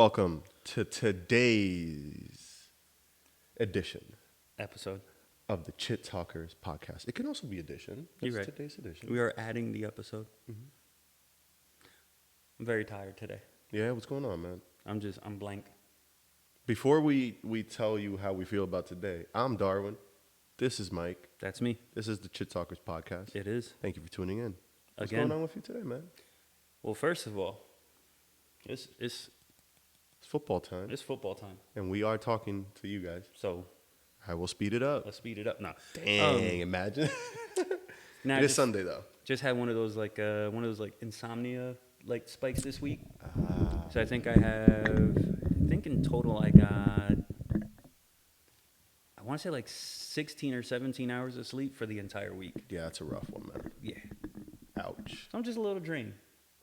welcome to today's episode of the Chit Talkers Podcast. It can also be edition. You're right. Today's edition. We are adding the episode. Mm-hmm. I'm very tired today. Yeah, what's going on, man? I'm blank. Before we tell you how we feel about today, I'm Darwin. This is Mike. That's me. This is the Chit Talkers Podcast. It is. Thank you for tuning in. What's Again. going on with you today, man? Well, first of all, it's It's football time, football time. and we are talking to you guys. So I will speed it up. let's speed it up now. Dang, imagine. Now It is Sunday, though. Just had one of those insomnia spikes this week. So I think in total I got, I want to say like 16 or 17 hours of sleep for the entire week. Yeah, it's a rough one, man. Yeah. Ouch. So I'm just a little drained.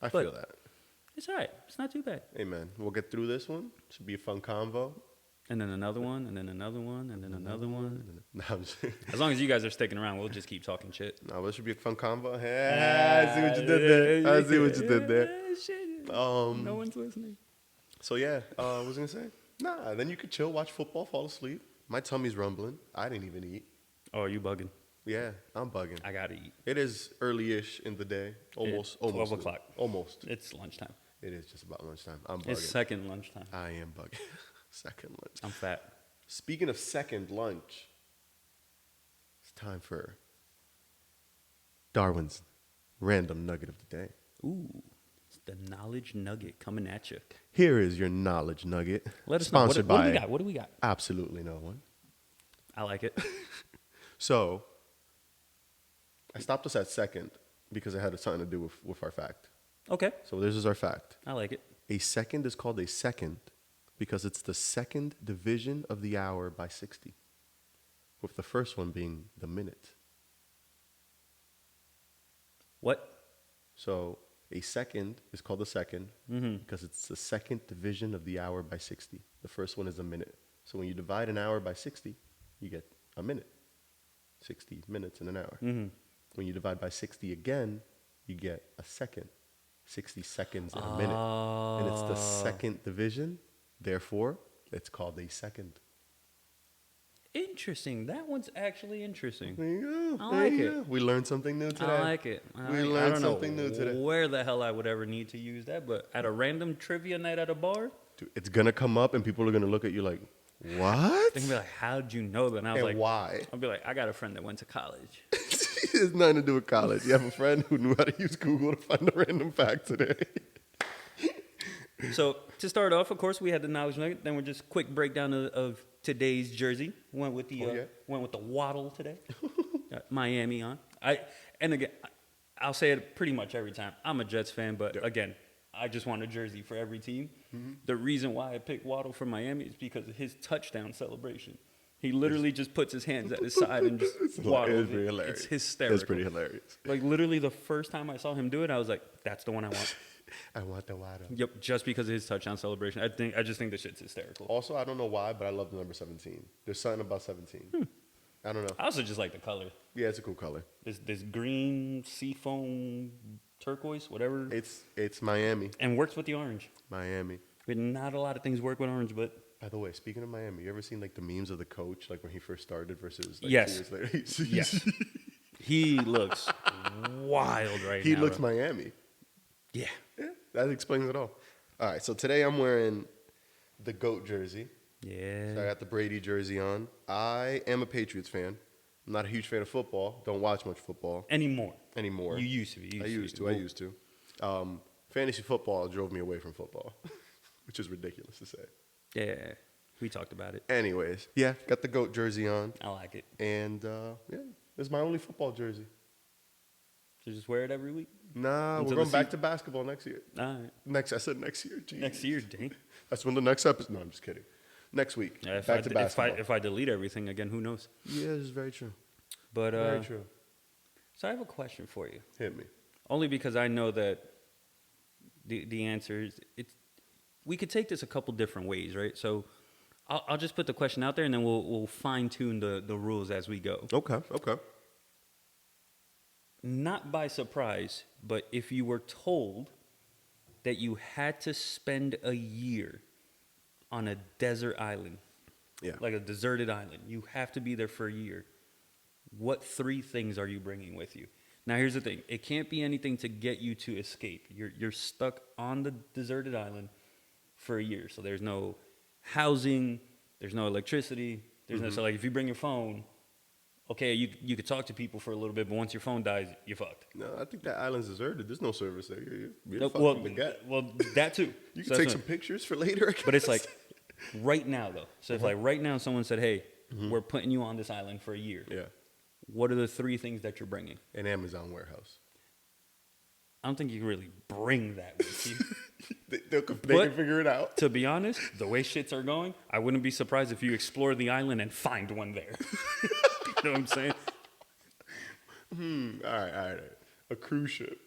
I But- feel that. It's all right. It's not too bad. Hey, man, we'll get through this one. Should be a fun convo. And then another one, and then another one, and then another one. No, I'm just As long as you guys are sticking around, we'll just keep talking shit. No, this should be a fun convo. Hey, I see what you did there. I see what you did there. Shit. No one's listening. So yeah, what was I gonna say? Nah, then you could chill, watch football, fall asleep. My tummy's rumbling. I didn't even eat. Oh, are you bugging? Yeah, I'm bugging. I gotta eat. It is early-ish in the day. Almost 12 o'clock. Almost. It's lunchtime. It is just about lunchtime. I'm bugging. It's second lunchtime. I am bugging. Second lunch. I'm fat. Speaking of second lunch, it's time for Darwin's random nugget of the day. Ooh, it's the knowledge nugget coming at you. Here is your knowledge nugget. Let us know. Sponsored What do by we got? What do we got? absolutely no one. I like it. So, I stopped us at second because it had something to do with our fact. Okay, So this is our fact. I like it. A second is called a second because it's the second division of the hour by 60, with the first one being the minute. What? So a second is called a second because it's the second division of the hour by 60. The first one is a minute. So when you divide an hour by 60, you get a minute. 60 minutes in an hour. When you divide by 60 again, you get a second. 60 seconds in a minute. And it's the second division. Therefore, it's called a second. Interesting. That one's actually interesting. There you go. I There like you it. go. We learned something new today. I like it. We learned I don't something know new today. Where the hell I would ever need to use that, but at a random trivia night at a bar, Dude, it's going to come up and people are going to look at you like, what? they're gonna be like, "How'd you know that?" And I was And like, why? I'll be like, "I got a friend that went to college." It has nothing to do with college. You have a friend who knew how to use Google to find a random fact today. So to start off, of course, we had the knowledge nugget. Then we're just quick breakdown of today's jersey. Went with the waddle today. Got Miami on. I'll say it pretty much every time. I'm a Jets fan, but again, I just want a jersey for every team. The reason why I picked Waddle for Miami is because of his touchdown celebration. He literally just puts his hands at his side and just waddles. It's pretty hilarious. It's hysterical. It's pretty hilarious. Like literally the first time I saw him do it, I was like, "That's the one I want." I want the water. Yep, just because of his touchdown celebration. I just think the shit's hysterical. Also, I don't know why, but I love the number 17. There's something about 17. I don't know. I also just like the color. Yeah, it's a cool color. This green, seafoam, turquoise, whatever. It's Miami. And works with the orange. Miami. But not a lot of things work with orange, but By the way, speaking of Miami, you ever seen like the memes of the coach, like when he first started versus like Yes. 2 years later? yes. He looks wild right now. He looks bro. Miami. Yeah. Yeah, that explains it all. All right, so today I'm wearing the GOAT jersey. Yeah. So I got the Brady jersey on. I am a Patriots fan. I'm not a huge fan of football. Don't watch much football Anymore. anymore. You used to be. I used to. Fantasy football drove me away from football, which is ridiculous to say. Yeah. We talked about it. Anyways, yeah, got the GOAT jersey on. I like it. And, yeah, it's my only football jersey. So just wear it every week? Nah, Until we're the going back season- to basketball next year. All right. I said next year. Jeez. Next year, dang. That's when the next episode. No, I'm just kidding. Next week. Yeah, back to basketball. if I delete everything again, who knows? Yeah, this is very true. But Very true. So I have a question for you. Hit me. Only because I know that the answer is we could take this a couple different ways, right? So I'll just put the question out there, and then we'll fine tune the rules as we go. Okay. Not by surprise, but if you were told that you had to spend a year on a desert island, Yeah. like a deserted island. You have to be there for a year. What 3 things are you bringing with you? Now, here's the thing. It can't be anything to get you to escape. You're stuck on the deserted island for a year. So there's no housing. There's no electricity. There's no, so like if you bring your phone, okay, you could talk to people for a little bit, but once your phone dies, you're fucked. No, I think that island's deserted. There's no service there. You're No, fucking the gut. well, that too. You So can take that's some pictures for later. I But it's guess. like right now, though. So if like right now someone said, hey, we're putting you on this island for a year. Yeah. What are the 3 things that you're bringing? An Amazon warehouse. I don't think you can really bring that with you. They can figure it out. To be honest, the way shits are going, I wouldn't be surprised if you explore the island and find one there. You know what I'm saying? All right. A cruise ship.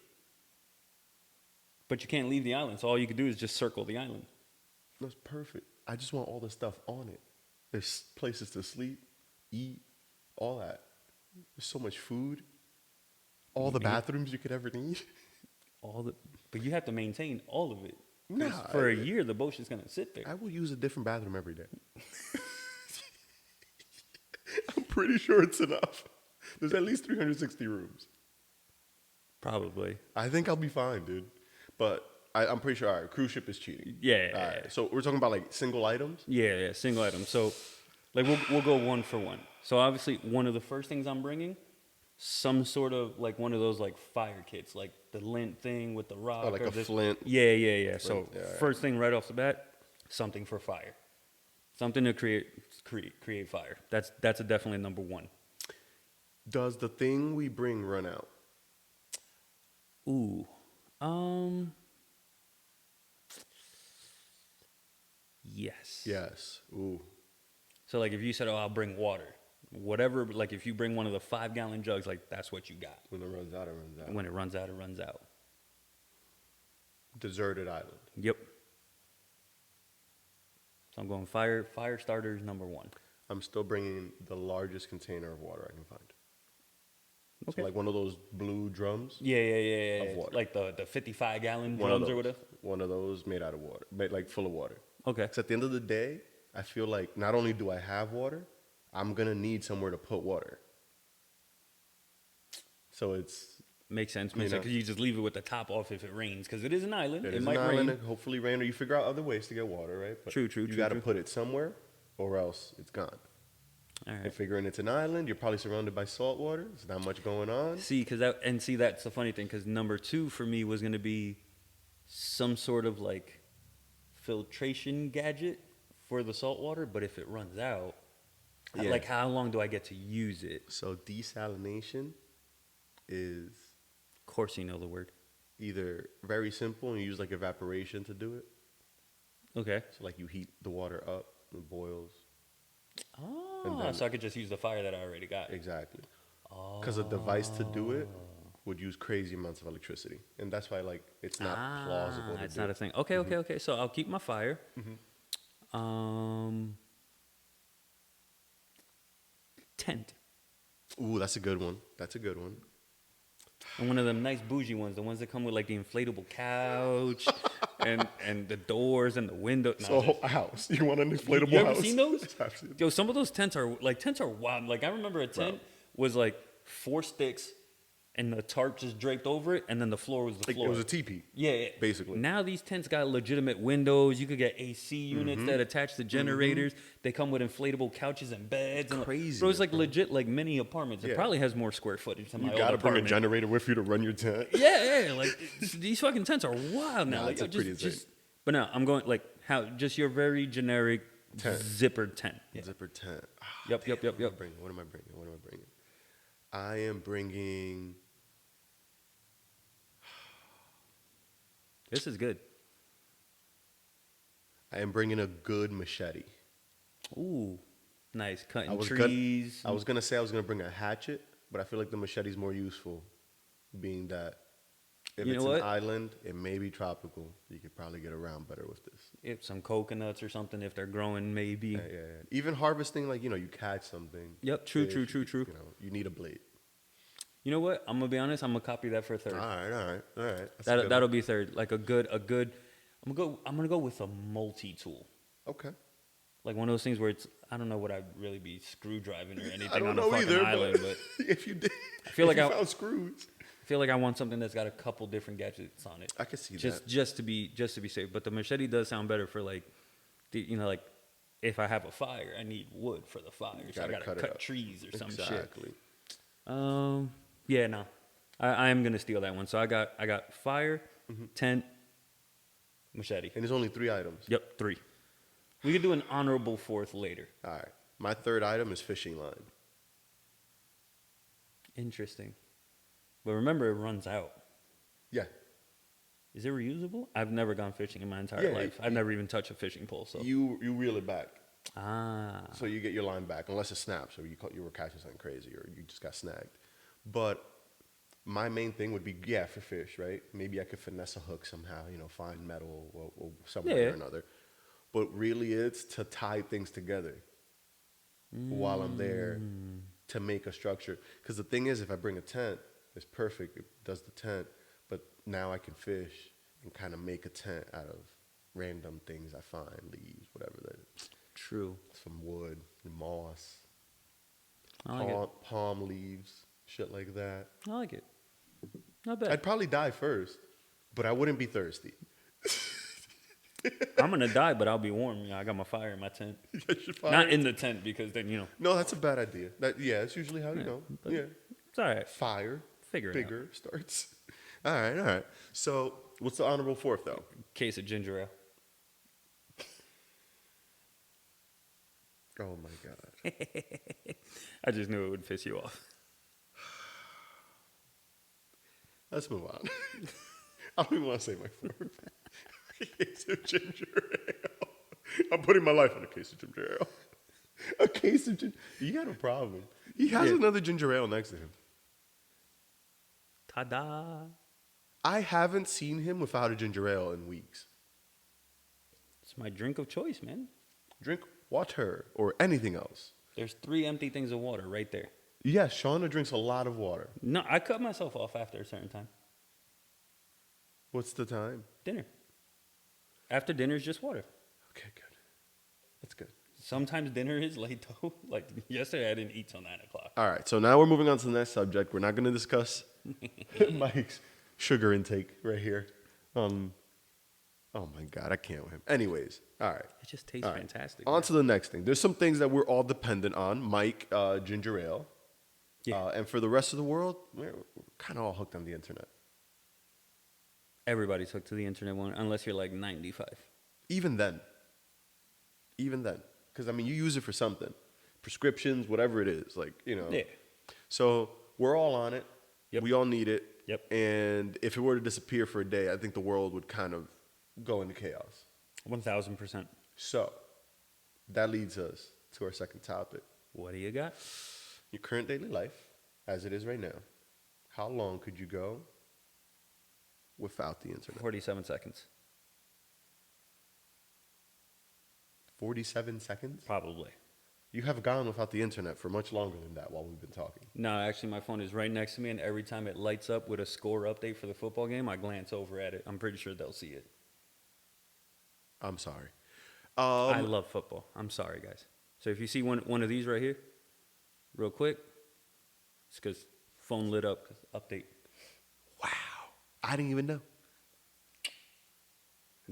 But you can't leave the island, so all you can do is just circle the island. That's perfect. I just want all the stuff on it. There's places to sleep, eat, all that. There's so much food. All the bathrooms you could ever need. But you have to maintain all of it. 'Cause Nah, for a year, the boat's just gonna sit there. I will use a different bathroom every day. I'm pretty sure it's enough. There's at least 360 rooms. Probably. I think I'll be fine, dude. But I'm pretty sure, all right, cruise ship is cheating. Yeah. All right, so we're talking about like single items? Yeah, single item. So, like, we'll go one for one. So obviously, one of the first things I'm bringing, some sort of like one of those like fire kits, like the lint thing with the rock. Oh, like or a flint. Yeah. So Yeah, right. first thing right off the bat, something for fire, something to create fire. That's a definitely number one. Does the thing we bring run out? Ooh, yes. Yes. Ooh. So like if you said, oh, I'll bring water, whatever. Like if you bring one of the 5-gallon jugs, like that's what you got. When it runs out, it runs out. When it runs out, it runs out. Deserted island. Yep. So I'm going fire starters number 1. I'm still bringing the largest container of water I can find. Okay. So like one of those blue drums. Yeah. Of water. Like the 55-gallon One of drums or those. whatever. One of those made out of water, made like full of water. Okay. Because at the end of the day, I feel like not only do I have water, I'm gonna need somewhere to put water. So it's Makes sense. You know. Because you just leave it with the top off if it rains. Because it is an island. it It is might an island, rain. hopefully rain, or you figure out other ways to get water, right? But True, You got to put it somewhere, or else it's gone. All right. And figuring it's an island, you're probably surrounded by salt water. There's not much going on. See, that's the funny thing. Because number 2 for me was going to be some sort of like filtration gadget for the salt water. But if it runs out, Yeah. like how long do I get to use it? So desalination is Of course, you know the word. either very simple and you use like evaporation to do it. Okay. So like you heat the water up, it boils. Oh, And then- so I could just use the fire that I already got. Exactly. Oh. Because a device to do it would use crazy amounts of electricity, and that's why like it's not plausible. To It's do. not a thing. Okay. So I'll keep my fire. Tent. Ooh, that's a good one. That's a good one. And one of them nice bougie ones, the ones that come with like the inflatable couch and the doors and the window. No, So a whole house. You want an inflatable you ever house? seen those? I've seen- Yo, some of those tents are wild. Like I remember a tent was like 4 sticks and the tarp just draped over it, and then the floor was the Like, floor. it was a teepee. Yeah, basically. Now these tents got legitimate windows. You could get AC units that attach to generators. They come with inflatable couches and beds. And Crazy, bro, it's like bro. legit, like mini apartments. It Yeah. probably has more square footage than my You old gotta bring a apartment. generator with you to run your tent. Yeah, like these fucking tents are wild now. Nah, Like, it's a pretty insane. but no, I'm going like how just your very generic Tent. zippered tent. Yeah. Zipper tent. Ah, Yep. What am I bringing? I am bringing. This is good. I am bringing a good machete. Ooh, nice cutting I was trees. I was gonna say I was gonna bring a hatchet, but I feel like the machete's more useful, being that if You it's know an what? island, it may be tropical. You could probably get around better with this. If some coconuts or something, if they're growing, maybe. Yeah. Even harvesting, like you catch something. Yep, true. You know, you need a blade. You know what? I'm gonna be honest. I'm gonna copy that for a third. All right. That's a good That'll be third. Like a good. I'm gonna go with a multi-tool. Okay. Like one of those things where it's, I don't know what I'd really be screw driving or anything I don't on know a fucking either, island, but if you did, I feel like you I found screws. feel like I want something that's got a couple different gadgets on it. I can see that. Just to be safe. But the machete does sound better for like, like if I have a fire, I need wood for the fire, so I gotta cut trees or some shit. Exactly. Yeah, no, I am gonna steal that one. So I got fire, tent, machete. And there's only 3 items. Yep, 3. We could do an honorable 4th later. All right. My 3rd item is fishing line. Interesting. But remember, it runs out. Yeah. Is it reusable? I've never gone fishing in my entire life. I've never even touched a fishing pole. So You reel it back. Ah. So you get your line back, unless it snaps or you were catching something crazy or you just got snagged. But my main thing would be, for fish, right? Maybe I could finesse a hook somehow, find metal or somewhere or another. But really it's to tie things together while I'm there to make a structure. Because the thing is, if I bring a tent, it's perfect. It does the tent. But now I can fish and kind of make a tent out of random things I find, leaves, whatever that is. True. Some wood, moss, I like it. palm leaves, shit like that. I like it. Not bad. I'd probably die first, but I wouldn't be thirsty. I'm gonna die, but I'll be warm. I got my fire in my tent. Not in the tent because then No, that's a bad idea. That's usually how you go. Yeah, it's all right. fire. Figure it bigger starts. All right. So, what's the honorable 4th though? Case of ginger ale. Oh my god. I just knew it would piss you off. Let's move on. I don't even want to say my 4th. Case of ginger ale. I'm putting my life on a case of ginger ale. A case of ginger. You got a problem. He has another ginger ale next to him. Ta-da! I haven't seen him without a ginger ale in weeks. It's my drink of choice, man. Drink water or anything else. There's 3 empty things of water right there. Yes, Shauna drinks a lot of water. No, I cut myself off after a certain time. What's the time? Dinner. After dinner is just water. Okay, good. That's good. Sometimes dinner is late though. Like yesterday, I didn't eat till 9 o'clock. All right, so now we're moving on to the next subject. We're not going to discuss Mike's sugar intake right here. Oh my God, I can't with him. Anyways, all right. It just tastes fantastic. On to the next thing. There's some things that we're all dependent on. Mike, ginger ale. Yeah. And for the rest of the world, we're kind of all hooked on the internet. Everybody's hooked to the internet one, unless you're like 95. Even then. Because, I mean, you use it for something. Prescriptions, whatever it is. Yeah. So we're all on it. Yep. We all need it. Yep. And if it were to disappear for a day, I think the world would kind of go into chaos. 1,000%. So that leads us to our second topic. What do you got? Your current daily life, as it is right now. How long could you go without the internet? 47 seconds. 47 seconds? Probably. You have gone without the internet for much longer than that while we've been talking. No, actually, my phone is right next to me, and every time it lights up with a score update for the football game, I glance over at it. I'm pretty sure they'll see it. I'm sorry. I love football. I'm sorry, guys. So if you see one of these right here, real quick, it's because phone lit up, update. Wow. I didn't even know.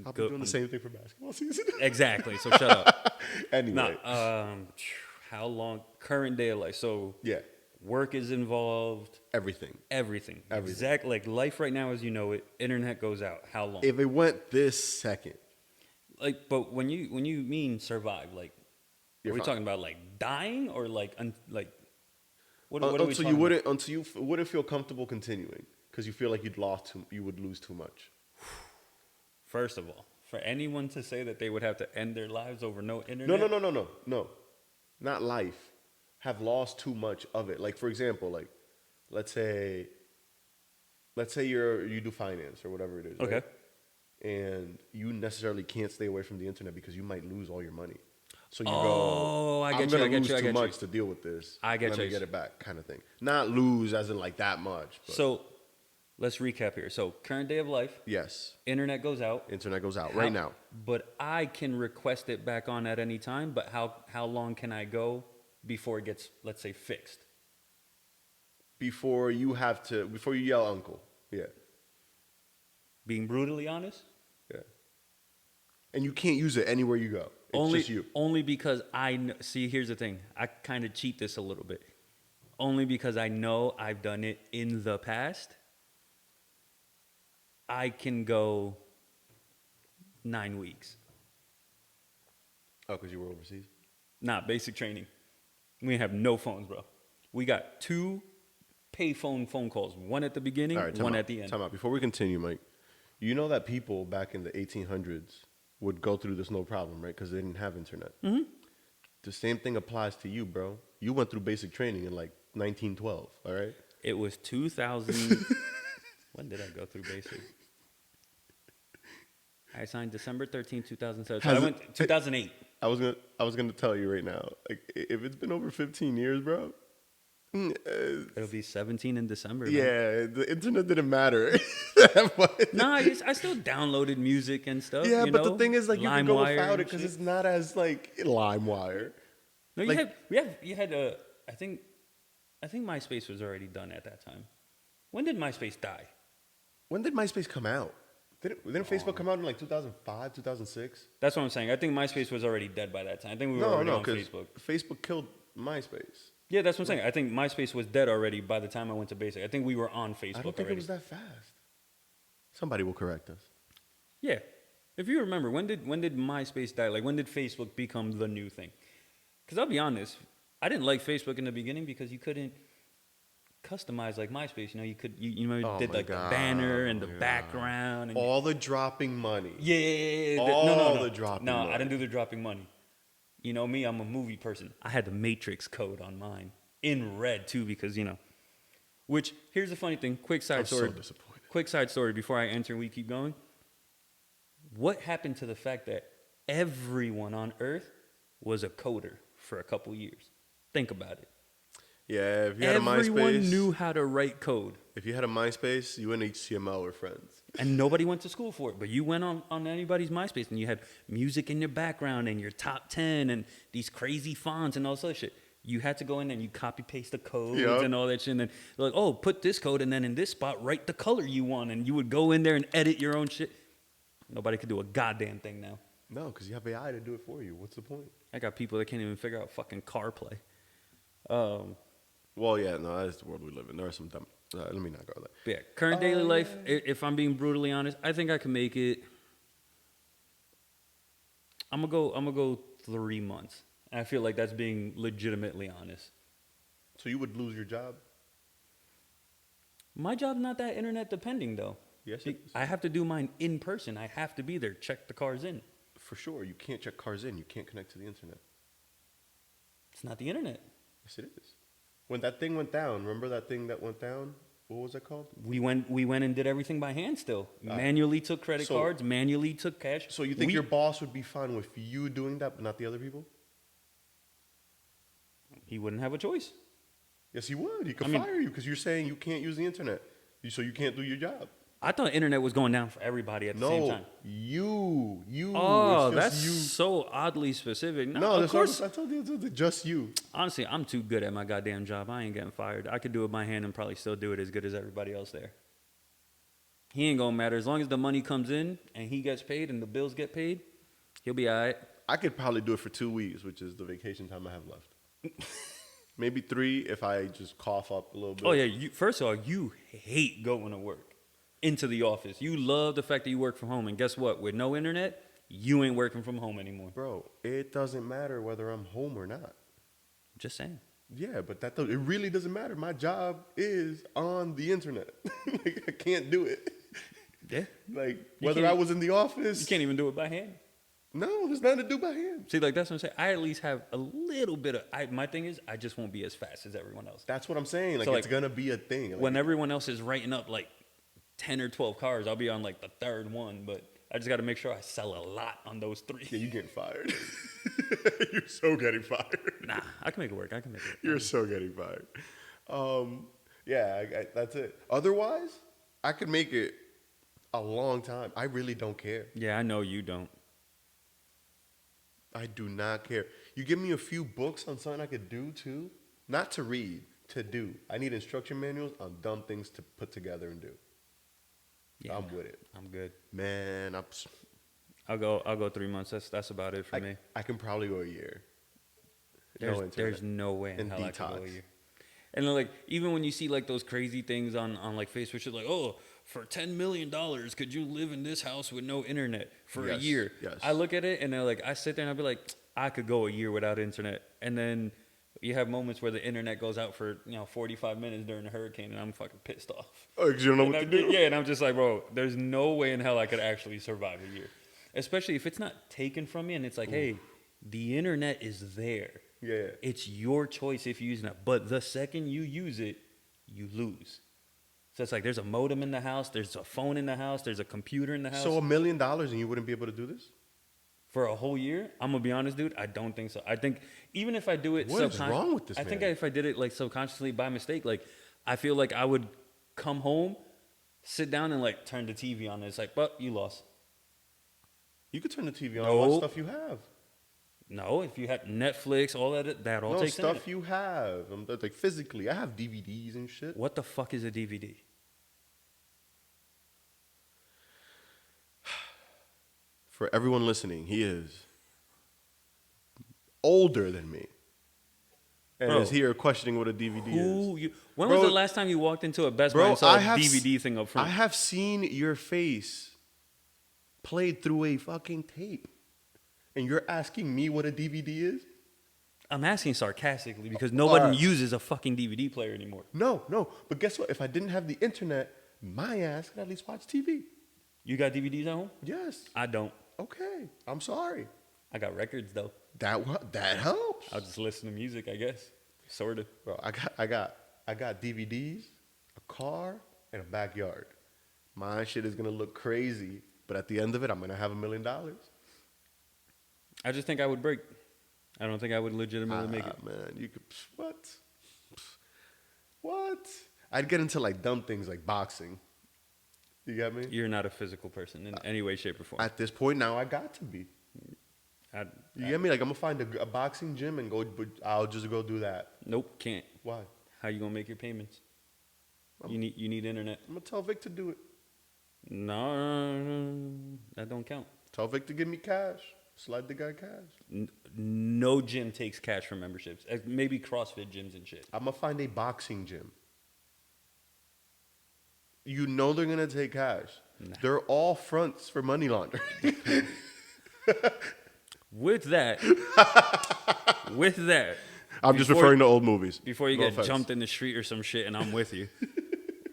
I'll be doing the same thing for basketball season. Exactly, so shut up. Anyway. How long? Current day of life. So Yeah. work is involved. Everything. Exactly. Like life right now as you know it, internet goes out. How long? If it went this second. Like, but when you mean survive, like, You're are we fine. talking about like dying or like what are we Until talking you about? wouldn't feel comfortable continuing because you feel like you would lose too much. First of all, for anyone to say that they would have to end their lives over no internet. No. Not life. Have lost too much of it. Like, for example, like, let's say you do finance or whatever it is. Okay. Right? And you necessarily can't stay away from the internet because you might lose all your money. So you go, I I'm get you, going I to get lose you, I too get you. much to deal with this. I get Let you. me get it back kind of thing. Not lose as in like that much. But So let's recap here. So current day of life, Yes. internet goes out. Internet goes out right now. But I can request it back on at any time. But how long can I go before it gets, let's say, fixed? Before you yell uncle. Yeah. Being brutally honest, Yeah. And you can't use it anywhere you go. It's just you. Only because see, here's the thing. I kind of cheat this a little bit. Only because I know I've done it in the past. I can go 9 weeks. Oh, because you were overseas? Nah, basic training. We have no phones, bro. We got 2 payphone phone calls. One at the beginning, one at the end. Time out. Before we continue, Mike, you know that people back in the 1800s would go through this no problem, right? Because they didn't have internet. Mm-hmm. The same thing applies to you, bro. You went through basic training in like 1912, all right? It was 2000. When did I go through basic? I signed December 13, 2007. So I went 2008. I was gonna tell you right now, like if it's been over 15 years, bro. It'll be 17 in December. Man. Yeah, the internet didn't matter. No, I still downloaded music and stuff. Yeah, you but know? the thing is, like, you can go without it because shit. it's not as like LimeWire. No, like, you had a. I think MySpace was already done at that time. When did MySpace die? When did MySpace come out? Didn't Facebook come out in like 2005, 2006? That's what I'm saying. I think MySpace was already dead by that time. I think we were already on Facebook. Facebook killed MySpace. Yeah, that's what I'm saying. I think MySpace was dead already by the time I went to basic. I think we were on Facebook I don't think already. it was that fast. Somebody will correct us. Yeah. If you remember, when did MySpace die? Like, when did Facebook become the new thing? Because I'll be honest, I didn't like Facebook in the beginning because you couldn't customize like MySpace. You know, you did like the banner and the background. And all the dropping money. Yeah. No. The dropping money. No, I didn't do the dropping money. You know me, I'm a movie person. I had the Matrix code on mine. In red, too, because, Which, here's the funny thing. Quick side story. I'm so disappointed. Quick side story before I enter and we keep going. What happened to the fact that everyone on Earth was a coder for a couple years? Think about it. Yeah, if you had a MySpace. Everyone knew how to write code. If you had a MySpace, you and HTML were friends. And nobody went to school for it. But you went on anybody's MySpace and you had music in your background and your top 10 and these crazy fonts and all this other shit. You had to go in and you copy paste the codes and all that shit. And then they're like, oh, put this code and then in this spot, write the color you want. And you would go in there and edit your own shit. Nobody could do a goddamn thing now. No, because you have AI to do it for you. What's the point? I got people that can't even figure out fucking CarPlay. Well, yeah, no, that's the world we live in. There are some dumb. Let me not go there. But yeah, current daily life, if I'm being brutally honest, I think I can make it. I'm gonna go 3 months. And I feel like that's being legitimately honest. So you would lose your job? My job's not that internet depending, though. Yes, it is. I have to do mine in person. I have to be there, check the cars in. For sure. You can't check cars in. You can't connect to the internet. It's not the internet. Yes, it is. When that thing went down, remember that thing that went down? What was it called? We went and did everything by hand still. Manually took credit cards, manually took cash. So you think your boss would be fine with you doing that, but not the other people? He wouldn't have a choice. Yes, he would. He could fire you because you're saying you can't use the internet. So you can't do your job. I thought internet was going down for everybody at the same time. You. Oh, that's so oddly specific. No, of course. I told you, just you. Honestly, I'm too good at my goddamn job. I ain't getting fired. I could do it by hand and probably still do it as good as everybody else there. He ain't gonna matter. As long as the money comes in and he gets paid and the bills get paid, he'll be all right. I could probably do it for 2 weeks, which is the vacation time I have left. Maybe 3 if I just cough up a little bit. Oh, yeah. First of all, you hate going to work. Into the office. You love the fact that you work from home. And guess what? With no internet, you ain't working from home anymore. Bro, it doesn't matter whether I'm home or not. Just saying. Yeah, but it really doesn't matter. My job is on the internet. Like, I can't do it. Yeah. Like, whether I was in the office. You can't even do it by hand. No, there's nothing to do by hand. See, like, that's what I'm saying. I at least have a little bit of... my thing is, I just won't be as fast as everyone else. That's what I'm saying. Like, so, it's going to be a thing. Like, when everyone else is writing up, like, 10 or 12 cars, I'll be on like the third one, but I just got to make sure I sell a lot on those 3. Yeah, you're getting fired. You're so getting fired. Nah, I can make it work. You're so getting fired. Yeah, that's it. Otherwise, I could make it a long time. I really don't care. Yeah, I know you don't. I do not care. You give me a few books on something I could do too. Not to read, to do. I need instruction manuals on dumb things to put together and do. Yeah, I'm with it. I'm good. Man, I'll go 3 months. That's about it for me. I can probably go a year. There's no way in And hell I could go a detox. year. And then, like, even when you see like those crazy things on like Facebook, it's like, oh, for $10 million, could you live in this house with no internet for a Yes, year? yes. I look at it and then, like, I sit there and I'll be like, I could go a year without internet. And then you have moments where the internet goes out for 45 minutes during a hurricane, and I'm fucking pissed off. Oh, because you don't know And what I'm to do? Yeah, and I'm just like, bro, there's no way in hell I could actually survive a year, especially if it's not taken from me and it's like, hey, the internet is there. Yeah. It's your choice if you're using it. But the second you use it, you lose. So it's like there's a modem in the house, there's a phone in the house, there's a computer in the house. So $1 million and you wouldn't be able to do this? For a whole year, I'm gonna be honest, dude, I don't think so. I think even if I do it What is wrong with this I think man? if I did it like subconsciously by mistake, like I feel like I would come home, sit down and like turn the TV on and it's like, but you lost. You could turn the TV on No. and watch stuff you have. No, if you had Netflix, all that all No, takes stuff internet. you have. Like physically. I have DVDs and shit. What the fuck is a DVD? For everyone listening, he is older than me. And Bro, is here questioning what a DVD is. When Bro, was the last time you walked into a Best Buy Bro, and saw I a have DVD thing up I front? have seen your face played through a fucking tape. And you're asking me what a DVD is? I'm asking sarcastically because nobody Alright. uses a fucking DVD player anymore. No. But guess what? If I didn't have the internet, my ass could at least watch TV. You got DVDs at home? Yes. I don't. Okay. I'm sorry. I got records though. That helps. I'll just listen to music, I guess. Sort of. Bro, I got DVDs, a car, and a backyard. My shit is gonna look crazy, but at the end of it, I'm gonna have $1 million. I just think I would break. I don't think I would legitimately make it. Man, you could what? I'd get into like dumb things like boxing. You get me? You're not a physical person in any way, shape, or form. At this point now, I got to be. You get me? Like I'm gonna find a boxing gym and go. But I'll just go do that. Nope, can't. Why? How you gonna make your payments? You need internet. I'm gonna tell Vic to do it. No, that don't count. Tell Vic to give me cash. Slide the guy cash. No gym takes cash for memberships. Maybe CrossFit gyms and shit. I'm gonna find a boxing gym. You know they're gonna take cash. Nah. They're all fronts for money laundering. With that, I'm just before- referring to old movies. before you No get offense. jumped in the street or some shit, and I'm with you,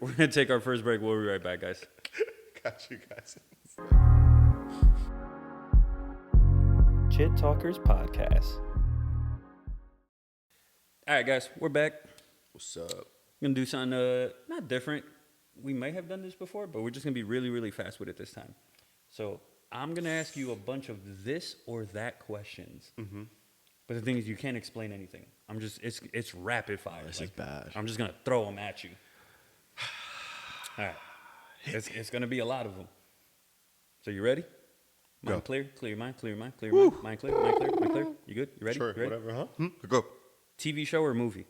we're gonna take our first break. We'll be right back, guys. Got you guys. Chit Talkers Podcast. All right, guys, we're back. What's up? We're gonna do something not different. We may have done this before, but we're just gonna be really, really fast with it this time. So I'm gonna ask you a bunch of this or that questions. Mm-hmm. But the thing is, you can't explain anything. It's rapid fire. This is bad. I'm just gonna throw them at you. All right. It's gonna be a lot of them. So you ready? Mind Go. clear. Clear your mind. Clear your mind. Clear your mind. Mind clear. Mind clear. Mind clear. You good? You ready? Sure, You ready? whatever, huh? Go. TV show or movie?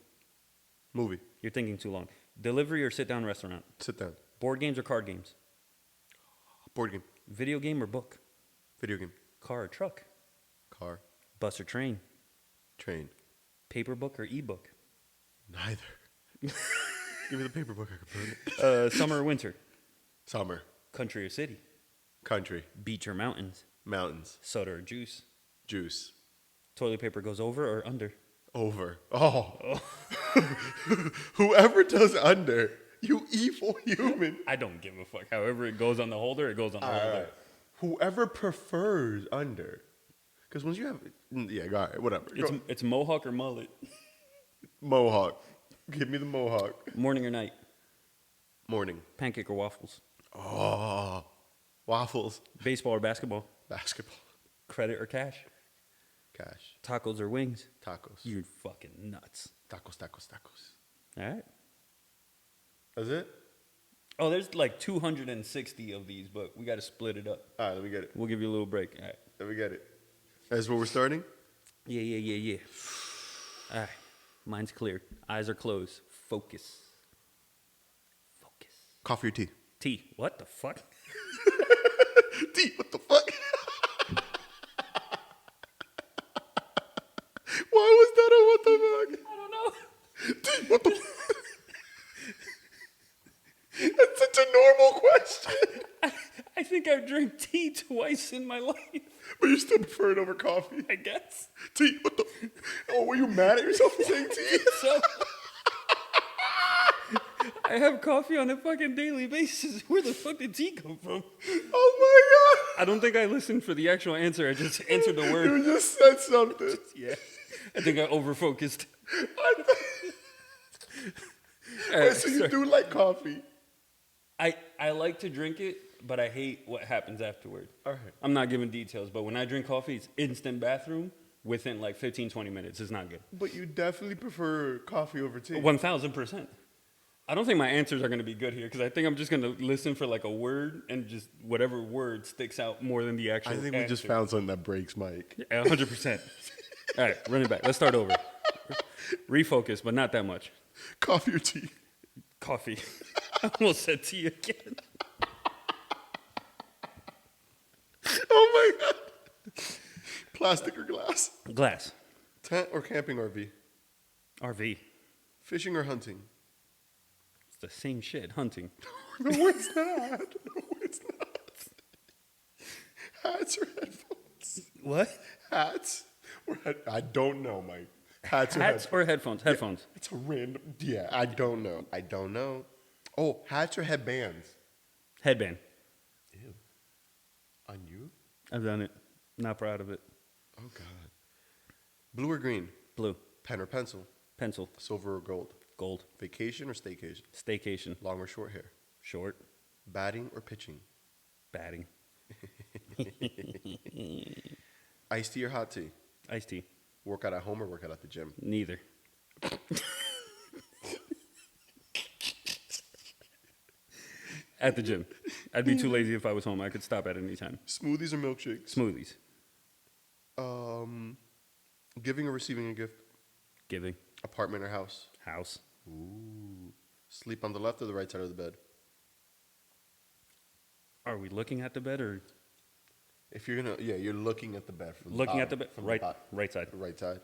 Movie. You're thinking too long. Delivery or sit-down restaurant? Sit down. Board games or card games? Board game. Video game or book? Video game. Car or truck? Car. Bus or train? Train. Paper book or ebook? Neither. Give me the paper book. I can put it. Summer or winter? Summer. Country or city? Country. Beach or mountains? Mountains. Soda or juice? Juice. Toilet paper goes over or under? Over. Oh. Whoever does under, you evil human. I don't give a fuck. However it goes on the holder, it goes on the holder. Alright. Whoever prefers under. Because once you have, yeah, all right, whatever. Go. It's mohawk or mullet? Mohawk. Give me the mohawk. Morning or night? Morning. Pancake or waffles? Oh. Waffles. Baseball or basketball? Basketball. Credit or cash? Cash. Tacos or wings? Tacos. You're fucking nuts. Tacos. All right. That's it? Oh, there's like 260 of these, but we got to split it up. All right, let me get it. We'll give you a little break. All right. Let me get it. That's where we're starting? Yeah. All right. Mine's clear. Eyes are closed. Focus. Coffee or tea? Tea. What the fuck? Tea, what the fuck? Why was that a what the fuck? I don't know. Tea, what the fuck? That's such a normal question. I think I've drank tea twice in my life. But you still prefer it over coffee? I guess. Tea, what the? Oh, were you mad at yourself for saying tea? So, I have coffee on a fucking daily basis. Where the fuck did tea come from? Oh my God. I don't think I listened for the actual answer. I just answered the word. You just said something. Yeah. I think I overfocused. Wait, so you do like coffee? I like to drink it, but I hate what happens afterward. All right. I'm not giving details, but when I drink coffee, it's instant bathroom within like 15, 20 minutes. It's not good. But you definitely prefer coffee over tea. 1,000%. I don't think my answers are going to be good here because I think I'm just going to listen for like a word and just whatever word sticks out more than the actual I think we just answer. found something that breaks Mike. Yeah, 100%. All right, run it back. Let's start over. Refocus, but not that much. Coffee or tea? Coffee. I almost said tea again. Oh my God. Plastic or glass? Glass. Tent or camping RV? RV. Fishing or hunting? It's the same shit. Hunting. No, it's not. No, it's not. Hats or headphones? What? Hats or I don't know, Mike. Hats or headphones? Headphones. It's a random. Yeah, I don't know. Oh, hats or headbands? Headband. Ew. On you? I've done it. Not proud of it. Oh, God. Blue or green? Blue. Pen or pencil? Pencil. Silver or gold? Gold. Vacation or staycation? Staycation. Long or short hair? Short. Batting or pitching? Batting. Iced tea or hot tea? Iced tea. Workout at home or workout at the gym? Neither. At the gym. I'd be too lazy if I was home. I could stop at any time. Smoothies or milkshakes? Smoothies. Giving or receiving a gift? Giving. Apartment or house? House. Ooh. Sleep on the left or the right side of the bed? Are we looking at the bed or If you're gonna, yeah, you're looking at the bed from looking the at the bed? from Right. the Right side. right side.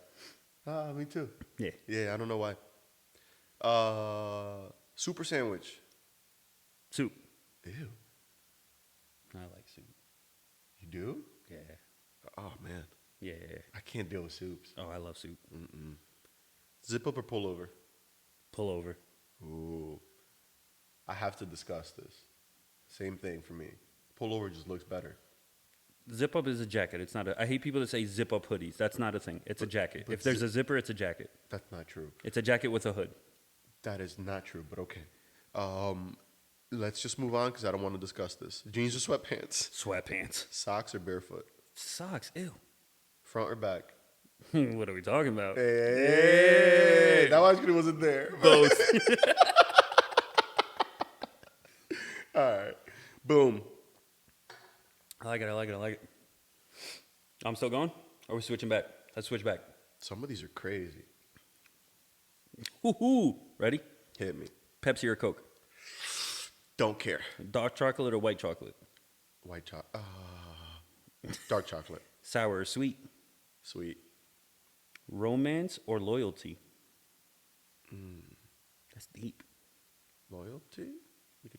Ah, me too. Yeah. Yeah, I don't know why. Super sandwich. Soup. Ew. I like soup. You do? Yeah. Oh man, Yeah. I can't deal with soups. Oh, I love soup. Zip up or pull over? Pull over. Ooh. I have to discuss this. Same thing for me. Pull over just looks better. Zip up is a jacket. It's not a. I hate people that say zip up hoodies. That's not a thing. It's a jacket. but If there's a zipper, it's a jacket. That's not true. It's a jacket with a hood. That is not true, but okay. Let's just move on because I don't want to discuss this. Jeans or sweatpants? Sweatpants. Socks or barefoot? Socks. Ew. Front or back? What are we talking about? Hey, that actually wasn't there. Both. All right. Boom. I like it. I'm still going? Or are we switching back? Let's switch back. Some of these are crazy. Woohoo! Ready? Hit me. Pepsi or Coke? Don't care. Dark chocolate or white chocolate? White chocolate. Dark chocolate. Sour or sweet? Sweet. Romance or loyalty? That's deep. Loyalty? You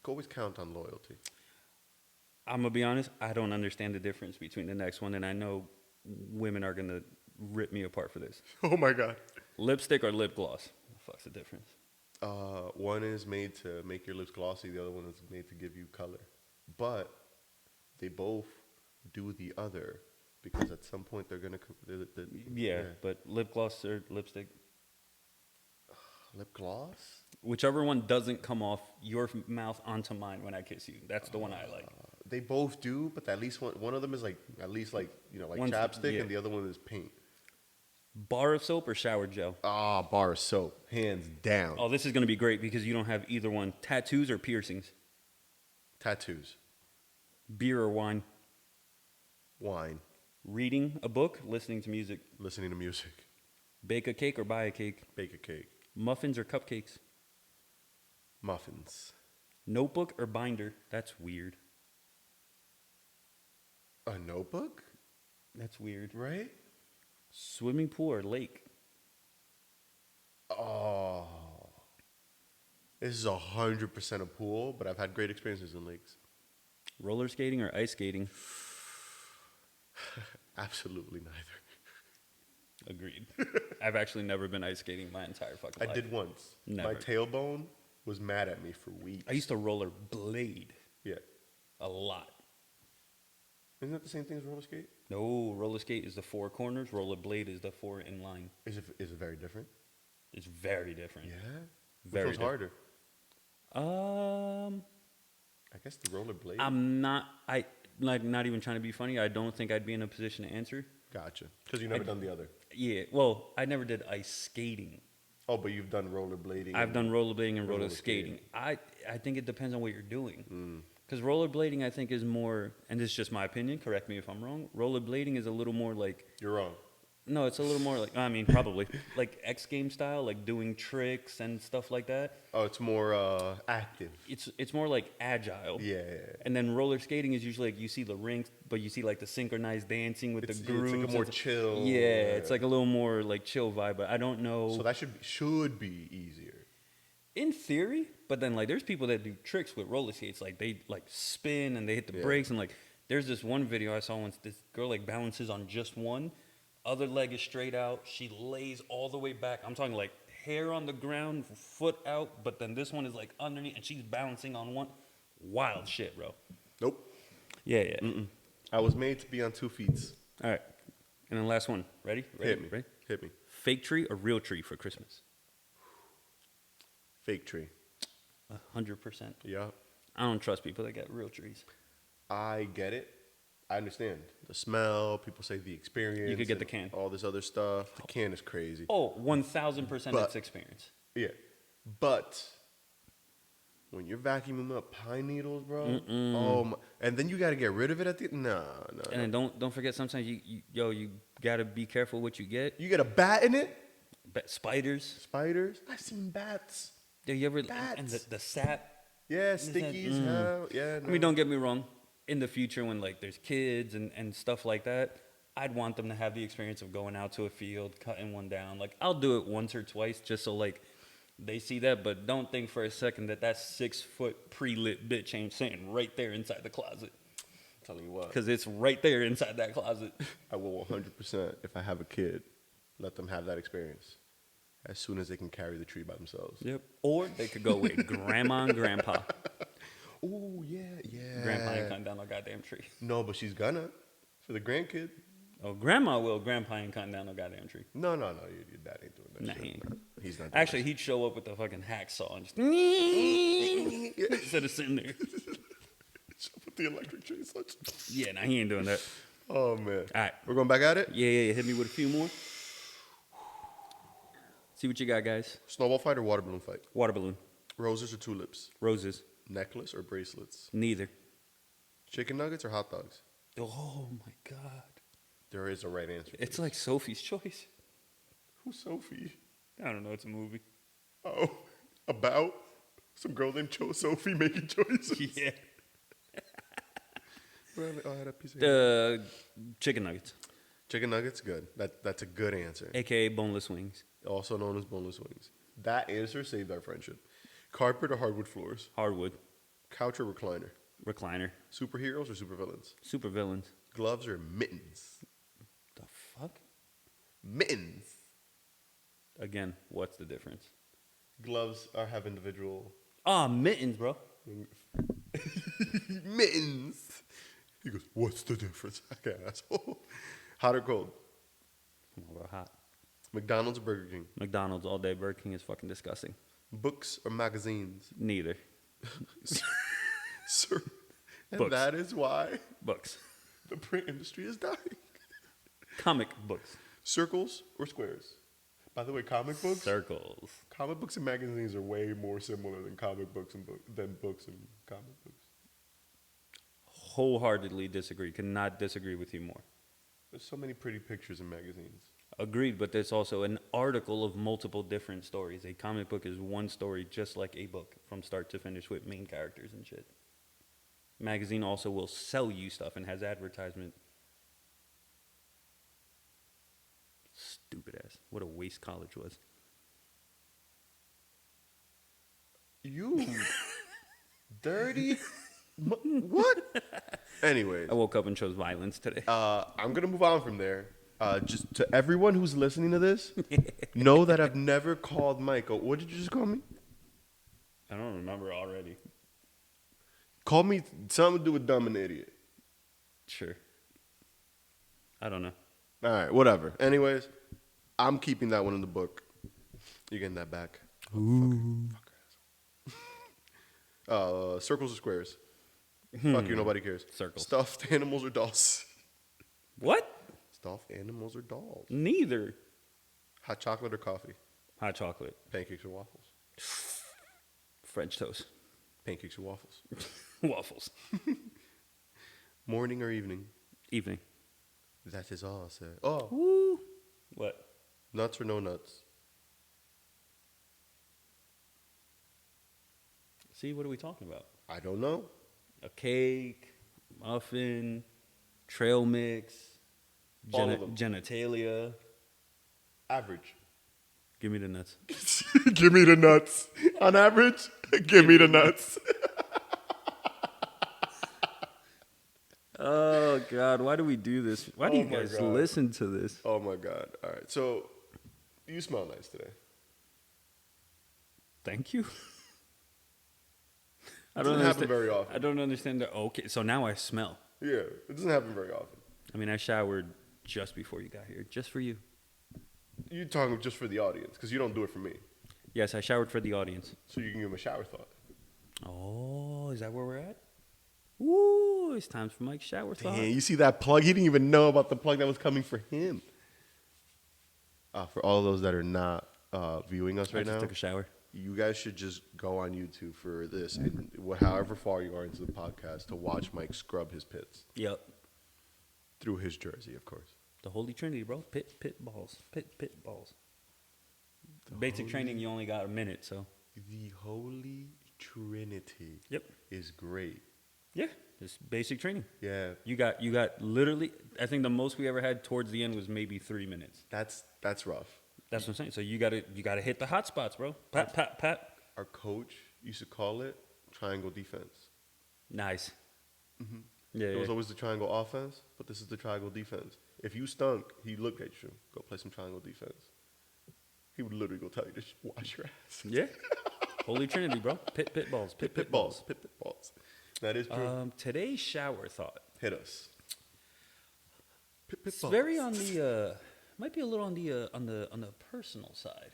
can always count on loyalty. I'm going to be honest, I don't understand the difference between the next one, and I know women are going to rip me apart for this. Oh my God. Lipstick or lip gloss? What the fuck's the difference? One is made to make your lips glossy. The other one is made to give you color. But they both do the other because at some point they're going to... Yeah, but lip gloss or lipstick? Lip gloss? Whichever one doesn't come off your mouth onto mine when I kiss you. That's the one I like. They both do, but at least one of them is like at least like like One's- chapstick, yeah. and the other one is paint. Bar of soap or shower gel? Ah, bar of soap, hands down. Oh, this is going to be great because you don't have either one. Tattoos or piercings? Tattoos, Beer or wine? wine, Reading a book, listening to music? listening to music, Bake a cake or buy a cake? bake a cake, Muffins or cupcakes? muffins, Notebook or binder? That's weird. a notebook, That's weird. right? Swimming pool or lake? Oh, this is 100% a pool, but I've had great experiences in lakes. Roller skating or ice skating? Absolutely neither. Agreed. I've actually never been ice skating my entire fucking I life. did once. Never. My tailbone was mad at me for weeks. I used to roller blade Yeah. a lot. Isn't that the same thing as roller skate? No, roller skate is the four corners. Roller blade is the four in line. Is it very different? It's very different. Yeah. Very Which one's harder? I guess the roller blade. I'm not. Not even trying to be funny. I don't think I'd be in a position to answer. Gotcha. Because you've never done the other. Yeah. Well, I never did ice skating. Oh, but you've done rollerblading. I've done rollerblading and roller roller skating. I think it depends on what you're doing. Mm. Because rollerblading, I think, is more, and this is just my opinion, correct me if I'm wrong, rollerblading is a little more like, You're wrong. no, it's a little more like, I mean, probably, like X game style, like doing tricks and stuff like that. Oh, it's more active. It's more like agile. Yeah. And then roller skating is usually like you see the rinks, but you see like the synchronized dancing with It's the grooves. like a more and chill. Yeah, it's like a little more like chill vibe, but I don't know. So that should be easier. In theory, but then like there's people that do tricks with roller skates, like they like spin and they hit the Yeah. brakes, and like there's this one video I saw once. This girl like balances on just one, other leg is straight out. She lays all the way back. I'm talking like hair on the ground, foot out, but then this one is like underneath, and she's balancing on one. Wild shit, bro. Nope. Yeah, yeah. Mm-mm. I was made to be on 2 feet. All right, and then last one. Ready? Hit me. Ready? Hit me. Fake tree or real tree for Christmas? Fake tree. 100%. Yeah. I don't trust people that get real trees. I get it. I understand the smell. People say the experience. You could get the and can. All this other stuff. The can is crazy. Oh, 1,000% But- it's experience. Yeah, but when you're vacuuming up pine needles, bro. Oh my, and then you got to get rid of it at the nah. And then don't forget, sometimes you gotta be careful what you get. You get a bat in it. Spiders. Spiders. I've seen bats. Do you ever Bats. and the sap? Yeah, Is that- stickies. Hell, yeah. I mean, don't get me wrong. In the future, when like there's kids and stuff like that, I'd want them to have the experience of going out to a field, cutting one down. Like I'll do it once or twice just so like they see that, but don't think for a second that 6-foot pre-lit bitch ain't sitting right there inside the closet. I'm telling you what. Because it's right there inside that closet. I will 100%, if I have a kid, let them have that experience as soon as they can carry the tree by themselves. Yep. Or they could go with grandma and grandpa. Oh, yeah, yeah. Grandpa ain't cutting down no goddamn tree. No, but she's gonna. For the grandkid. Oh, grandma will. Grandpa ain't cutting down no goddamn tree. No. Your dad ain't doing that Nah, shit. he ain't. He's not doing Actually, he'd show up with the fucking hacksaw and just instead of sitting there. with the electric tree such. Yeah, nah, he ain't doing that. Oh, man. All right. We're going back at it? Yeah. Hit me with a few more. See what you got, guys. Snowball fight or water balloon fight? Water balloon. Roses or tulips? Roses. Necklace or bracelets? Neither. Chicken nuggets or hot dogs? Oh, my God. There is a right answer. It's like Sophie's Choice. Who's Sophie? I don't know. It's a movie. Oh, about some girl named Sophie making choices. Yeah. Oh, I had a piece of Chicken nuggets, chicken nuggets, good. That's a good answer. a.k.a. boneless wings. Also known as boneless wings. That answer saved our friendship. Carpet or hardwood floors? Hardwood. Couch or recliner? Recliner. Superheroes or supervillains? Super villains. Gloves or mittens? The fuck? Mittens. Again, what's the difference? Gloves have individual Ah, mittens, bro. mittens. He goes, what's the difference? Okay, asshole. Hot or cold? Come on, bro. Hot. McDonald's or Burger King? McDonald's all day. Burger King is fucking disgusting. Books or magazines? Neither. Sir. And Books. that is why Books. the print industry is dying. Comic books. Circles or squares? By the way, comic books. Circles. Comic books and magazines are way more similar than comic books than books and comic books. Wholeheartedly disagree. Cannot disagree with you more. There's so many pretty pictures in magazines. Agreed, but there's also an article of multiple different stories. A comic book is one story, just like a book, from start to finish with main characters and shit. Magazine also will sell you stuff and has advertisement. Stupid ass. What a waste college was. You dirty. What? Anyways. I woke up and chose violence today. I'm going to move on from there. Just to everyone who's listening to this, know that I've never called Michael. What did you just call me? I don't remember already. Call me something to do with dumb and idiot. Sure. I don't know. All right, whatever. Anyways, I'm keeping that one in the book. You're getting that back. Fucker. Circles or squares? Fuck you, nobody cares. Circles. Stuffed animals or dolls? What? Stuffed animals or dolls? Neither. Hot chocolate or coffee? Hot chocolate. Pancakes or waffles? French toast. Pancakes or waffles? Waffles. Morning or evening? Evening. That is all, sir. Oh. Woo. What? Nuts or no nuts? See, what are we talking about? I don't know. A cake, muffin, trail mix, All of them. genitalia. Average. Give me the nuts. Give me the nuts. On average, give me the nuts. Oh, God. Why do we do this? Why do you Oh, my guys God. listen to this? Oh, my God. All right. So, you smell nice today. Thank you. It doesn't happen very often. I don't understand the... Okay, so now I smell. Yeah, it doesn't happen very often. I mean, I showered just before you got here. Just for you. You're talking just for the audience, because you don't do it for me. Yes, I showered for the audience. So you can give him a shower thought. Oh, is that where we're at? Woo, it's time for Mike's shower thought. Damn, you see that plug? He didn't even know about the plug that was coming for him. For all those that are not viewing us I right just now, took a shower. you guys should just go on YouTube for this, and however far you are into the podcast, to watch Mike scrub his pits. Yep. Through his jersey, of course. The Holy Trinity, bro. Pit balls. Pit balls. Basic training, you only got a minute, so. The Holy Trinity. Yep. Is great. Yeah, just basic training. Yeah. You got literally, I think the most we ever had towards the end was maybe 3 minutes. That's rough. That's what I'm saying. So you gotta hit the hot spots, bro. Pat. Our coach used to call it triangle defense. Nice. Mm-hmm. Yeah, It was always the triangle offense, but this is the triangle defense. If you stunk, he looked at you. Go play some triangle defense. He would literally go tell you to wash your ass. Yeah. Holy Trinity, bro. Pit balls. Pit balls. Pit balls. That is true. Today's shower thought. Hit us. Pit It's balls. very on the might be a little on the personal side.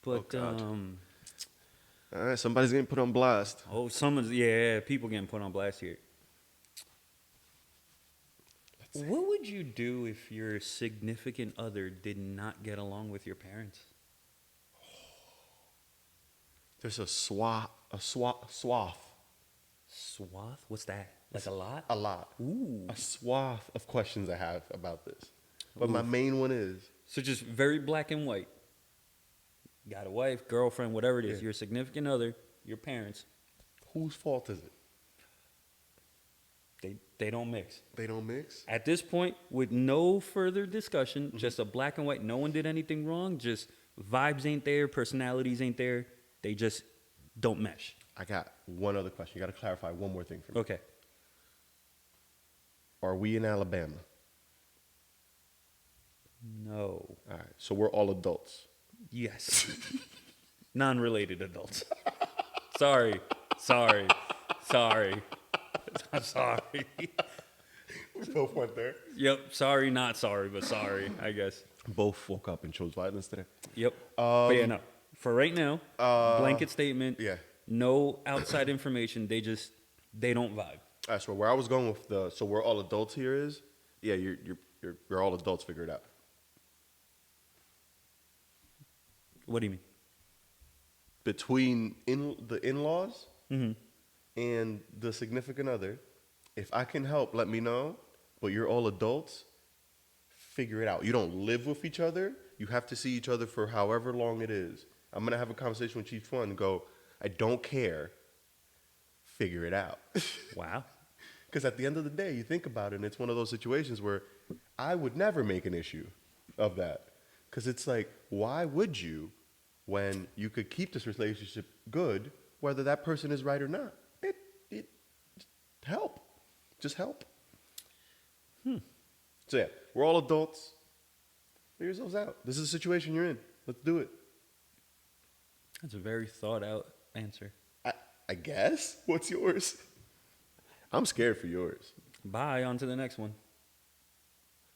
But God. All right, somebody's getting put on blast. people getting put on blast here. What would you do if your significant other did not get along with your parents? There's a swath. Swath? What's that? Like a lot? A lot. Ooh. A swath of questions I have about this. But my main one is, So just very black and white. Got a wife, girlfriend, whatever it is, Yeah. your significant other, your parents, whose fault is it? they don't mix. They don't mix? At this point, with no further discussion, just a black and white, no one did anything wrong, just vibes ain't there, personalities ain't there, they just don't mesh. I got one other question. You got to clarify one more thing for me. Okay. Are we in Alabama? No. All right. So we're all adults. Yes. Non-related adults. Sorry. I'm sorry. We both went there. Yep. Sorry, not sorry, but sorry, I guess. Both woke up and chose violence today. Yep. But yeah, no. For right now, blanket statement. Yeah. No outside information. They don't vibe. All right. So where I was going with so we're all adults here is, yeah, you're all adults. Figure it out. What do you mean? Between the in-laws and the significant other, if I can help, let me know. But you're all adults. Figure it out. You don't live with each other. You have to see each other for however long it is. I'm going to have a conversation with each one and go, I don't care. Figure it out. Wow. Because at the end of the day, you think about it, and it's one of those situations where I would never make an issue of that. Because it's like, why would you when you could keep this relationship good, whether that person is right or not? It help. Just help. So yeah, we're all adults. Figure yourselves out. This is the situation you're in. Let's do it. That's a very thought out answer. I guess. What's yours? I'm scared for yours. Bye. On to the next one.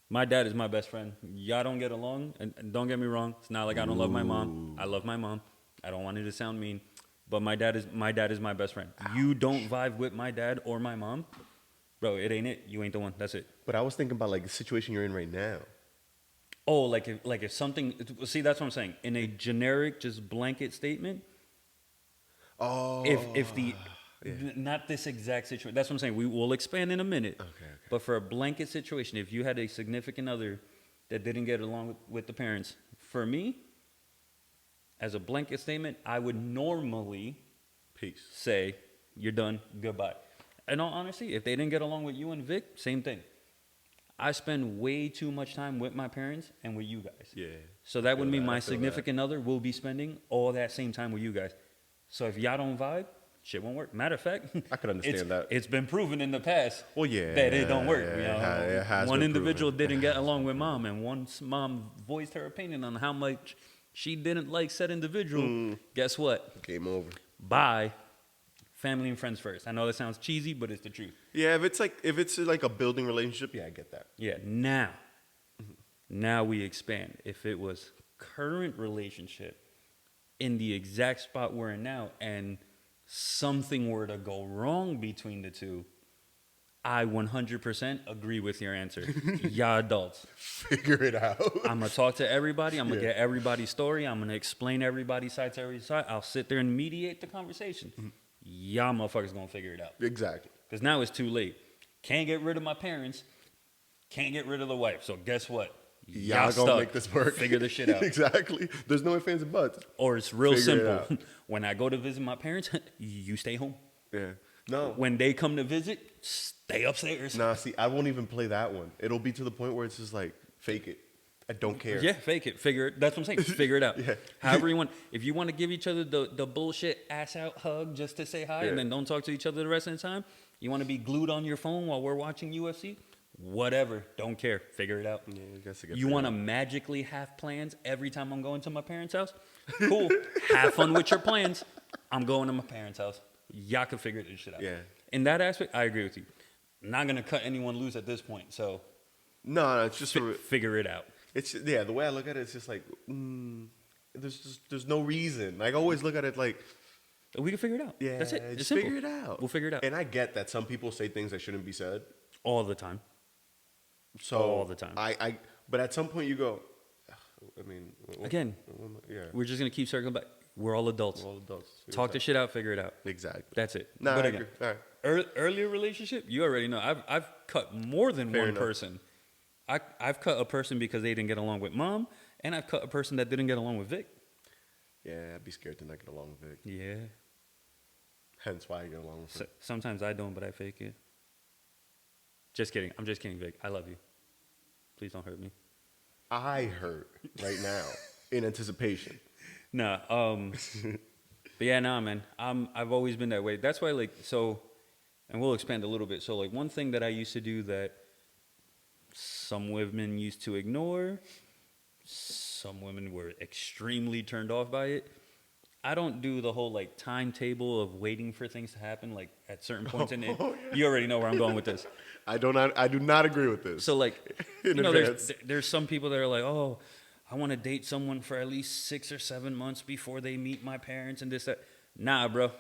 My dad is my best friend. Y'all don't get along, and don't get me wrong. It's not like I don't love my mom. I love my mom. I don't want it to sound mean, but my dad is my best friend. Ouch. You don't vibe with my dad or my mom, bro. It ain't it. You ain't the one. That's it. But I was thinking about like the situation you're in right now. Oh, like if something. See, that's what I'm saying. In a generic, just blanket statement. Oh. If the not this exact situation. That's what I'm saying. We will expand in a minute. Okay. But for a blanket situation, if you had a significant other that didn't get along with the parents, for me, as a blanket statement, I would normally say, you're done, goodbye. In all honesty, if they didn't get along with you and Vic, same thing. I spend way too much time with my parents and with you guys. Yeah. So that would mean my significant other will be spending all that same time with you guys. So if y'all don't vibe, shit won't work. Matter of fact, I could understand that. It's been proven in the past that it don't work. You know? It has one been individual proven. didn't get along with mom, and once mom voiced her opinion on how much she didn't like said individual, guess what? Game over. Bye. Family and friends first. I know that sounds cheesy, but it's the truth. Yeah, if it's like a building relationship, yeah, I get that. Yeah, now we expand. If it was current relationship in the exact spot we're in now and something were to go wrong between the two, I 100% agree with your answer. Y'all adults. Figure it out. I'm going to talk to everybody. I'm going to get everybody's story. I'm going to explain everybody's side to every side. I'll sit there and mediate the conversation. Y'all motherfuckers going to figure it out. Exactly. Because now it's too late. Can't get rid of my parents. Can't get rid of the wife. So guess what? Y'all gonna make this work. Figure this shit out. Exactly. There's no ifs, ands, and buts. Or it's real simple. When I go to visit my parents, you stay home. Yeah. No. When they come to visit, stay upstairs. Nah, see, I won't even play that one. It'll be to the point where it's just like, fake it. I don't care. Yeah, fake it. Figure it. That's what I'm saying. Figure it out. Yeah. However you want. If you want to give each other the bullshit ass out hug just to say hi and then don't talk to each other the rest of the time. You want to be glued on your phone while we're watching UFC? Whatever. Don't care. Figure it out. Yeah, I guess You want to magically have plans every time I'm going to my parents' house? Cool. Have fun with your plans. I'm going to my parents' house. Y'all can figure this shit out. Yeah. In that aspect, I agree with you. I'm not going to cut anyone loose at this point, so No, it's just figure it out. It's the way I look at it, it's just like there's no reason. Like I always look at it like we can figure it out. Yeah, that's it. It's just simple. figure it out. We'll figure it out. And I get that some people say things that shouldn't be said all the time. So all the time. But at some point you go, I mean, again, we're just gonna keep circling back. We're all adults. We're all adults. Talk the shit out. Figure it out. Exactly. That's it. Nah, but I again, agree. All right. Earlier relationship, you already know. I've cut more than Fair one enough. person. I've cut a person because they didn't get along with mom, and I've cut a person that didn't get along with Vic. Yeah, I'd be scared to not get along with Vic. Yeah. Hence why I get along with him. Sometimes I don't, but I fake it. Just kidding. I'm just kidding, Vic. I love you. Please don't hurt me. I hurt right now in anticipation. Nah. But yeah, nah, man. I've always been that way. That's why, like, so, and we'll expand a little bit. So, like, one thing that I used to do that some women used to ignore, some women were extremely turned off by it. I don't do the whole like timetable of waiting for things to happen. Like at certain points in it, you already know where I'm going with this. I do not agree with this. So like, In you know, advance. there's some people that are like, oh, I want to date someone for at least 6 or 7 months before they meet my parents and this that. Nah, bro.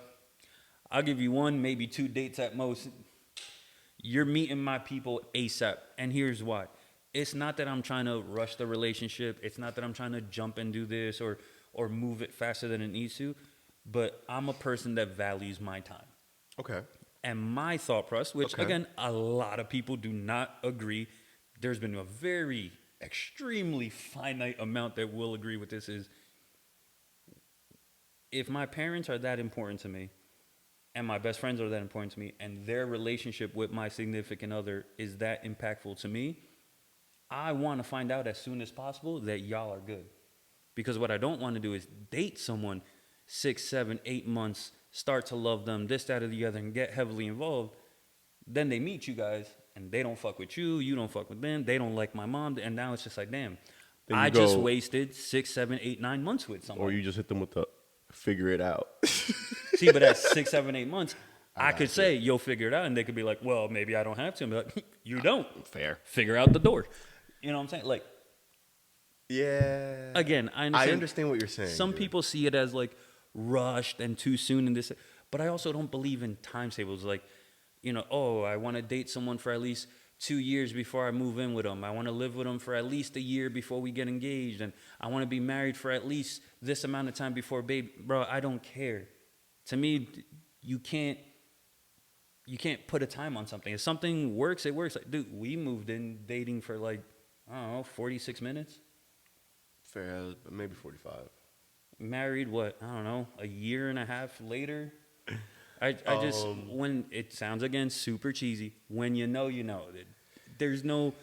I'll give you 1, maybe 2 dates at most. You're meeting my people ASAP, and here's why. it's not that I'm trying to rush the relationship. It's not that I'm trying to jump and do this or move it faster than it needs to. But I'm a person that values my time. Okay. And my thought process, which, again, a lot of people do not agree. There's been a very extremely finite amount that will agree with this is, if my parents are that important to me and my best friends are that important to me and their relationship with my significant other is that impactful to me, I want to find out as soon as possible that y'all are good. Because what I don't want to do is date someone 6, 7, 8 months, start to love them, this, that, or the other, and get heavily involved. Then they meet you guys, and they don't fuck with you, you don't fuck with them, they don't like my mom, and now it's just like, damn, I just wasted 6, 7, 8, 9 months with someone. Or you just hit them with the figure it out. See, but at 6, 7, 8 months, I could say, you'll figure it out, and they could be like, well, maybe I don't have to. And be like, you don't. Fair. Figure out the door. You know what I'm saying? Like, yeah. Again, I understand what you're saying. Some people see it as like rushed and too soon and this, but I also don't believe in timetables. Like, I want to date someone for at least 2 years before I move in with them. I want to live with them for at least a year before we get engaged, and I want to be married for at least this amount of time before baby. Bro, I don't care. To me, you can't put a time on something. If something works, it works. Like, dude, we moved in dating for like, I don't know, 46 minutes. Fair, maybe 45. Married, what? I don't know, a year and a half later. I just, when it sounds, again, super cheesy, when you know, there's no.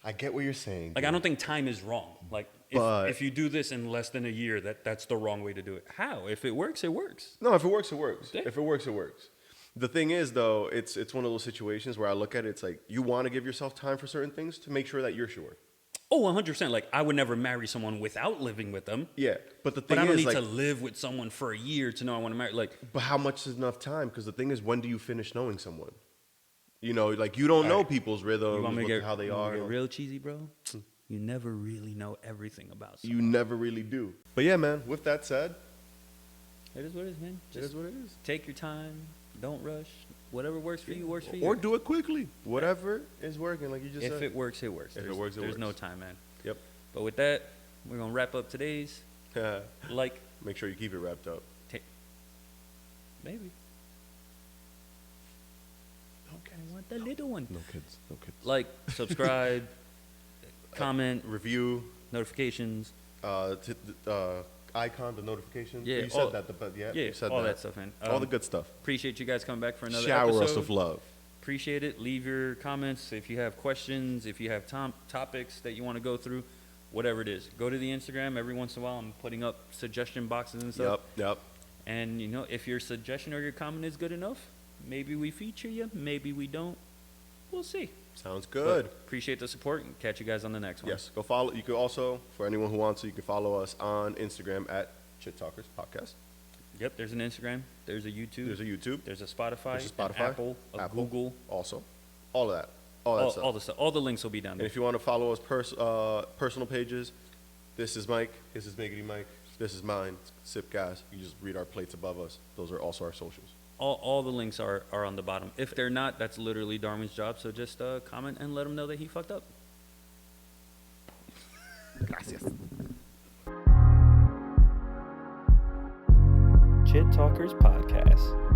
I get what you're saying. Like, dude. I don't think time is wrong. Like, if you do this in less than a year, that's the wrong way to do it. How? If it works, it works. No, if it works, it works. Yeah. If it works, it works. The thing is, though, it's one of those situations where I look at it, it's like, you want to give yourself time for certain things to make sure that you're sure. Oh, 100%. Like, I would never marry someone without living with them. Yeah, but the thing is, I don't need to live with someone for a year to know I want to marry. Like, but how much is enough time? Because the thing is, when do you finish knowing someone? You don't know people's rhythms, how they are. Get real cheesy, bro. You never really know everything about someone. You never really do. But yeah, man. With that said, it is what it is, man. It is what it is. Take your time. Don't rush. Whatever works for you works for you. Or do it quickly. Whatever is working, like you just said. If it works, it works. If it works, it There's works. no time, man. Yep. But with that, we're going to wrap up today's. Make sure you keep it wrapped up. Maybe. Okay. I want the little one. No kids. Like, subscribe, comment, review, notifications. Icon, the notifications. Yeah, you said that. You said all that stuff, man. All the good stuff. Appreciate you guys coming back for another Shower episode. us of love. Appreciate it. Leave your comments if you have questions, if you have topics that you want to go through, whatever it is. Go to the Instagram. Every once in a while, I'm putting up suggestion boxes and stuff. Yep. And, if your suggestion or your comment is good enough, maybe we feature you. Maybe we don't. We'll see. Sounds good. But appreciate the support, and catch you guys on the next one. Yes, go follow. You can also, for anyone who wants to, you can follow us on Instagram at Chit Talkers Podcast. Yep, there's an Instagram. There's a YouTube. There's a Spotify. An Apple. Google. Also. All of that. All that stuff. All the links will be down there. And if you want to follow us personal pages, this is Mike. This is Miggity Mike. This is mine. Sip Gas. You just read our plates above us. Those are also our socials. All the links are on the bottom. If they're not, that's literally Darwin's job. So just comment and let him know that he fucked up. Gracias. Chit Talkers Podcast.